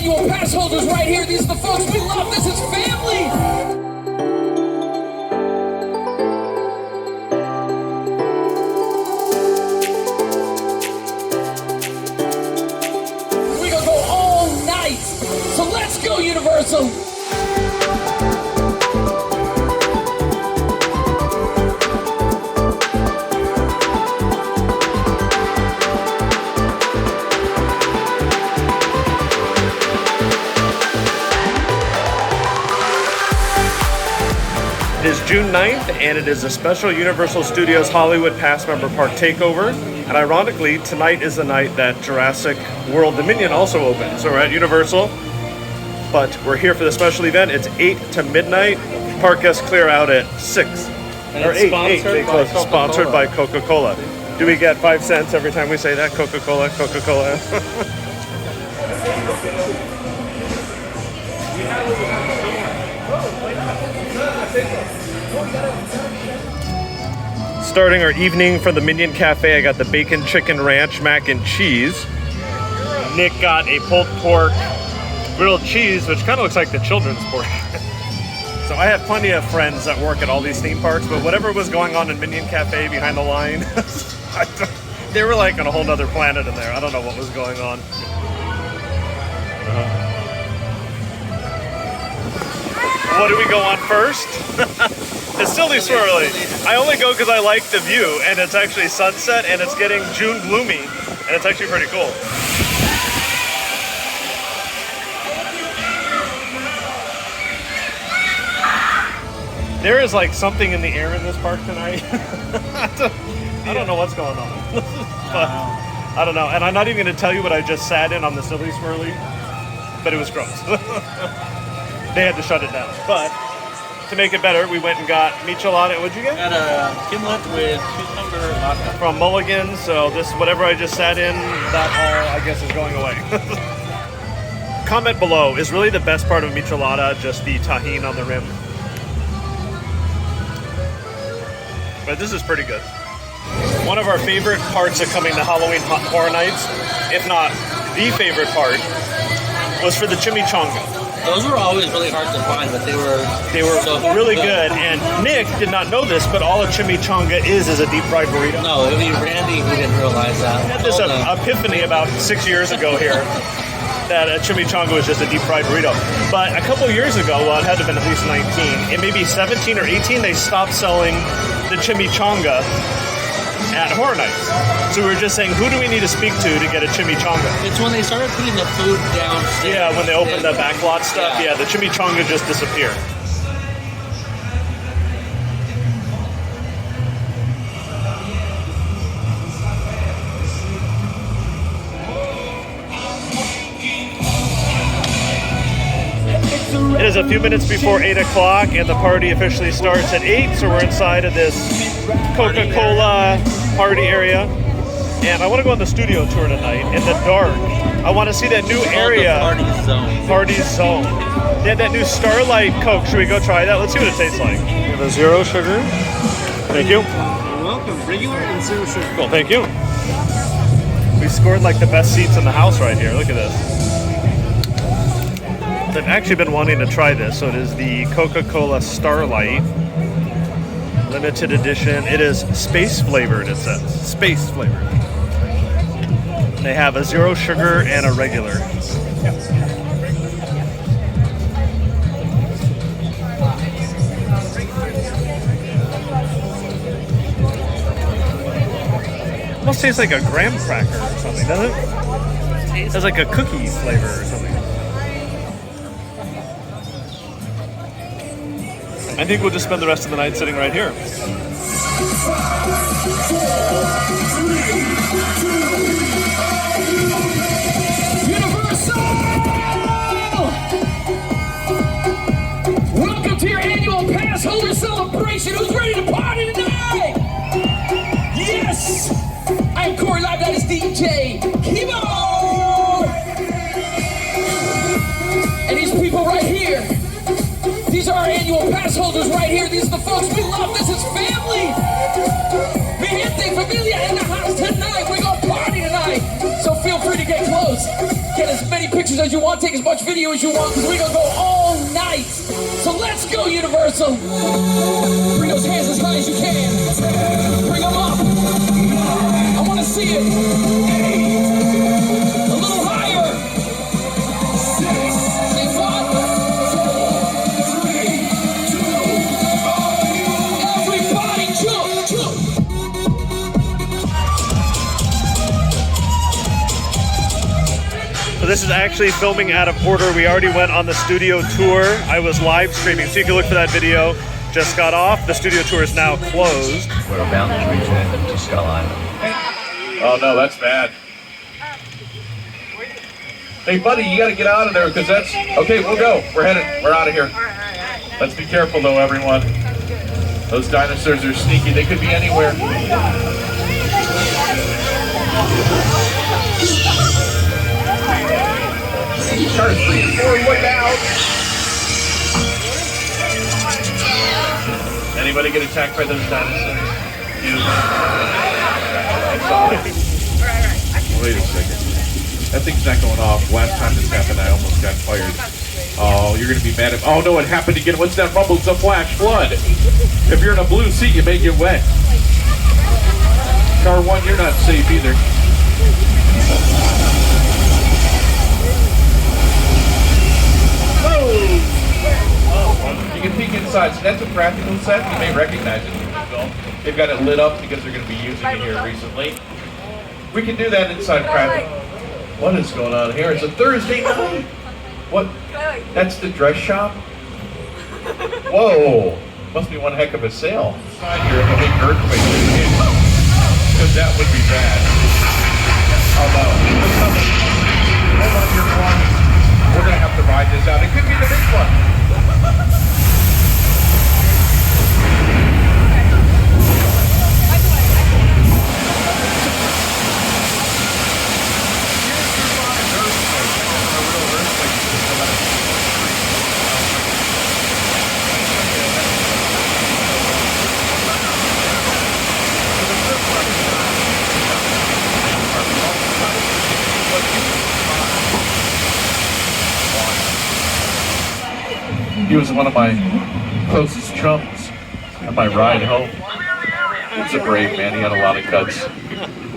annual pass holders right here. These are the folks we love. This is family. We're gonna go all night. So let's go, Universal. It is June 9th, and it is a special Universal Studios Hollywood Pass Member Park Takeover. And ironically, tonight is the night that Jurassic World Dominion also opens. So we're at Universal, but we're here for the special event. It's 8 to midnight. Park guests clear out at 6. And or it's 8. They close. Sponsored by Coca-Cola. Do we get 5 cents every time we say that? Coca-Cola, Coca-Cola. Starting our evening from the Minion Cafe, I got the bacon chicken ranch mac and cheese. Nick got a pulled pork grilled cheese, which kind of looks like the children's portion. So I have plenty of friends that work at all these theme parks, but whatever was going on in Minion Cafe behind the line, they were like on a whole nother planet in there. I don't know what was going on. What do we go on first? It's Silly Swirly. I only go because I like the view, and it's actually sunset, and it's getting June gloomy, and it's actually pretty cool. There is like something in the air in this park tonight. I don't know what's going on. But I don't know, and I'm not even going to tell you what I just sat in on the Silly Swirly, but it was gross. They had to shut it down, but to make it better, we went and got michelada. What'd you get? Got a gimlet with cucumber vodka. From Mulligan, so this, whatever I just sat in, that all, I guess, is going away. Comment below, is really the best part of michelada just the tahini on the rim? But this is pretty good. One of our favorite parts of coming to Halloween Horror Nights, if not the favorite part, was for the chimichanga. Those were always really hard to find, but they were so really good. And Nick did not know this, but all a chimichanga is a deep fried burrito. No, I mean, Randy, he didn't realize that. I had this epiphany about 6 years ago here that a chimichanga was just a deep fried burrito. But a couple years ago, well, it had to have been at least 19, it may be 17 or 18, they stopped selling the chimichanga at Horror Nights. So we were just saying, who do we need to speak to get a chimichanga? It's when they started putting the food downstairs. Yeah, when they opened the backlot stuff, yeah, the chimichanga just disappeared. It is a few minutes before 8 o'clock, and the party officially starts at 8, so we're inside of this Coca-Cola party area. And I want to go on the studio tour tonight in the dark. I want to see that new area. Party Zone. Party Zone. They had that new Starlight Coke. Should we go try that? Let's see what it tastes like. We have a 0 sugar. Thank you. You're welcome. Regular and 0 sugar. Cool, thank you. We scored like the best seats in the house right here. Look at this. I've actually been wanting to try this. So it is the Coca-Cola Starlight limited edition. It is space flavored, it says. Space flavored. They have a 0 sugar and a regular. Almost tastes like a graham cracker or something, doesn't it? It has like a cookie flavor or something. I think we'll just spend the rest of the night sitting right here. Universal! Welcome to your annual pass holder celebration. Who's ready to party tonight? Yes! I'm Corey Live, that is DJ Kibo! And these people right here, these are our annual pass holders right here. These are the folks we love. This is family. Mi gente familia in the house tonight. We're going to party tonight. So feel free to get close. get as many pictures as you want, take as much video as you want, because we're gonna go all night. So let's go, Universal. Bring those hands as high as you can. Bring them up. I want to see it. A little higher. 6, 5, 4, 3, 2. Everybody jump, jump. So this is actually filming out of order. We already went on the studio tour. I was live streaming, so you can look for that video. Just got off. The studio tour is now closed. We're about to return to Skull Island. Oh no, that's bad. Hey buddy, you gotta get out of there because that's... Okay, we'll go. We're headed. We're out of here. Let's be careful though, everyone. Those dinosaurs are sneaky. They could be anywhere. Cars 3 and 4, look out! Anybody get attacked by those dinosaurs? You. I saw it. Wait a second. That thing's not going off. Last time this happened, I almost got fired. Oh, you're gonna be mad at... Oh no, it happened again. What's that rumble? It's a flash flood. If you're in a blue seat, you may get wet. Car 1, you're not safe either. You can peek inside. So that's a practical set. You may recognize it when you film. They've got it lit up because they're going to be using it here recently. We can do that inside practical. What is going on here? It's a Thursday night. What? That's the dress shop? Whoa. Must be one heck of a sale. Inside here, if a big earthquake is because that would be bad. Oh no. Hold on here, one. We're going to have to ride this out. It could be the big one. He was one of my closest chums on my ride home. He's a brave man. He had a lot of cuts.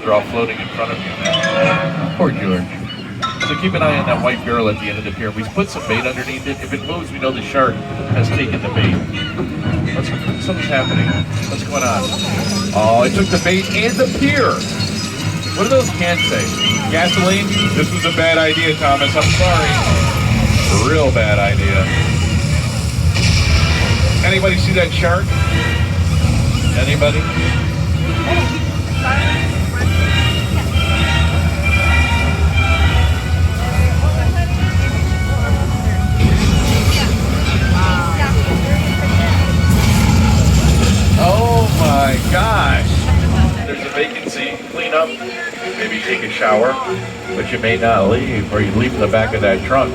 They're all floating in front of you. Poor George. So keep an eye on that white barrel at the end of the pier. We put some bait underneath it. If it moves, we know the shark has taken the bait. Something's happening. What's going on? Oh, it took the bait and the pier. What do those cans say? Gasoline? This was a bad idea, Thomas. I'm sorry. Real bad idea. Anybody see that shark? Anybody? Oh my gosh. There's a vacancy. Clean up. Maybe take a shower. But you may not leave, or you leave in the back of that trunk.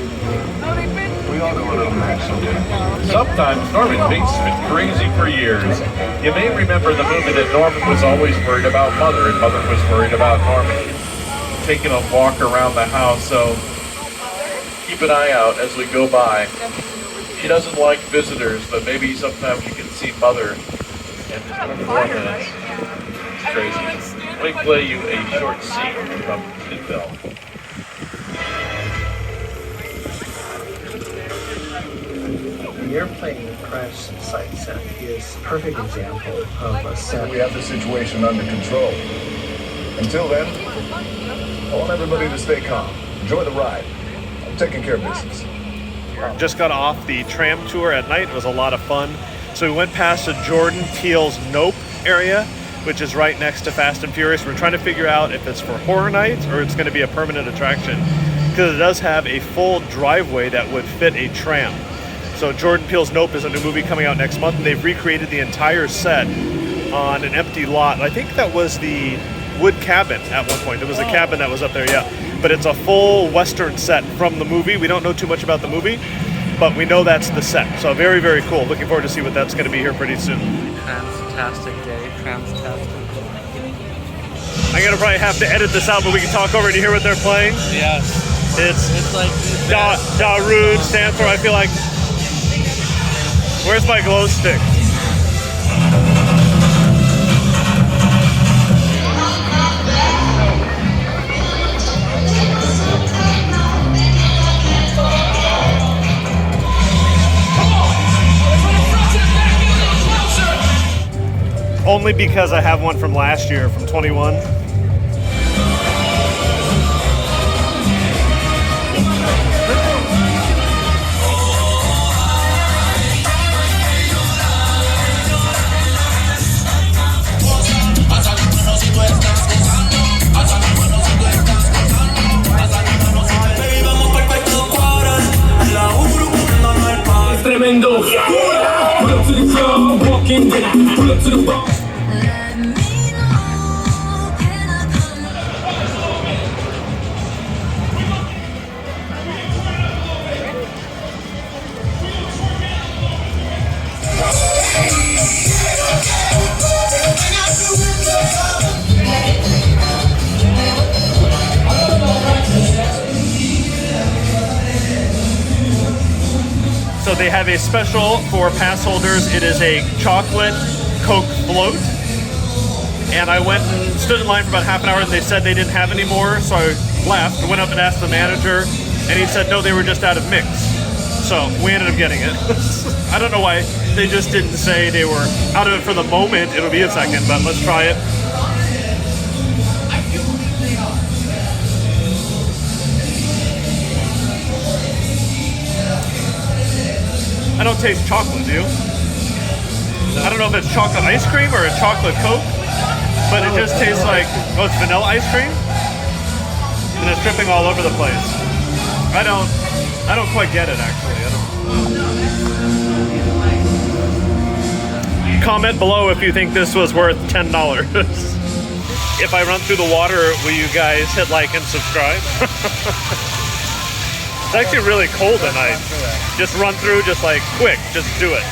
We all go a little mad sometime. Sometimes Norman Bates has been crazy for years. You may remember the movie that Norman was always worried about Mother, and Mother was worried about Norman taking a walk around the house. So keep an eye out as we go by. He doesn't like visitors, but maybe sometimes you can see Mother in 4 minutes. It's crazy. Let me play you a short scene from the film. The airplane crash site set is a perfect example of a set. We have the situation under control. Until then, I want everybody to stay calm. Enjoy the ride. I'm taking care of business. Just got off the tram tour at night. It was a lot of fun. So we went past the Jordan Peele's Nope area, which is right next to Fast and Furious. We're trying to figure out if it's for horror nights or it's going to be a permanent attraction, because it does have a full driveway that would fit a tram. So Jordan Peele's Nope is a new movie coming out next month, and they've recreated the entire set on an empty lot. I think that was the wood cabin at one point. There was a cabin that was up there, yeah. But it's a full Western set from the movie. We don't know too much about the movie, but we know that's the set. So very, very cool. Looking forward to see what that's going to be here pretty soon. Fantastic day. Fantastic. I'm going to probably have to edit this out, but we can talk over it to hear what they're playing. Yes. It's like Darude stands for, I feel like, where's my glow stick? Only because I have one from last year, from 21. Tremendo. Pull up to the club, walk in, pull up to the bar. So they have a special for pass holders. It is a chocolate Coke float. And I went and stood in line for about half an hour and they said they didn't have any more. So I left, went up and asked the manager and he said, no, they were just out of mix. So we ended up getting it. I don't know why they just didn't say they were out of it for the moment. It'll be a second, but let's try it. I don't taste chocolate, do you? I don't know if it's chocolate ice cream or a chocolate Coke, but it just tastes like, oh, it's vanilla ice cream? And it's dripping all over the place. I don't quite get it, actually. Comment below if you think this was worth $10. If I run through the water, will you guys hit like and subscribe? It's actually really cold tonight. Just run through, just like quick, just do it.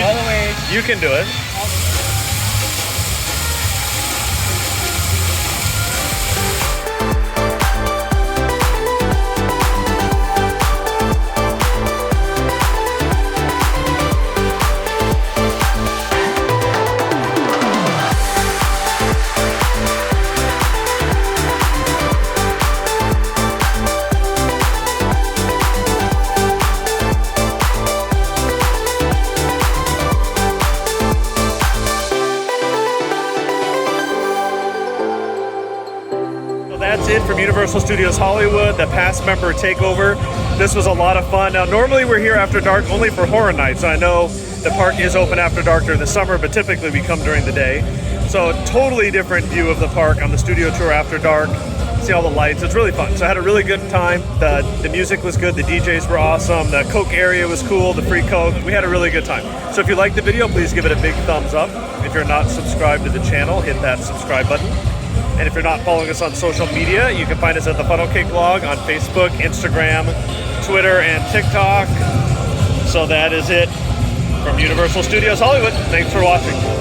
all the way. You can do it. That's it from Universal Studios Hollywood, the past member takeover. This was a lot of fun. Now, normally we're here after dark only for horror nights. I know the park is open after dark during the summer, but typically we come during the day. So a totally different view of the park on the studio tour after dark. See all the lights. It's really fun. So I had a really good time. The music was good. The DJs were awesome. The Coke area was cool. The free Coke. We had a really good time. So if you liked the video, please give it a big thumbs up. If you're not subscribed to the channel, hit that subscribe button. And if you're not following us on social media, you can find us at the Funnel Cake Vlog on Facebook, Instagram, Twitter, and TikTok. So that is it from Universal Studios Hollywood. Thanks for watching.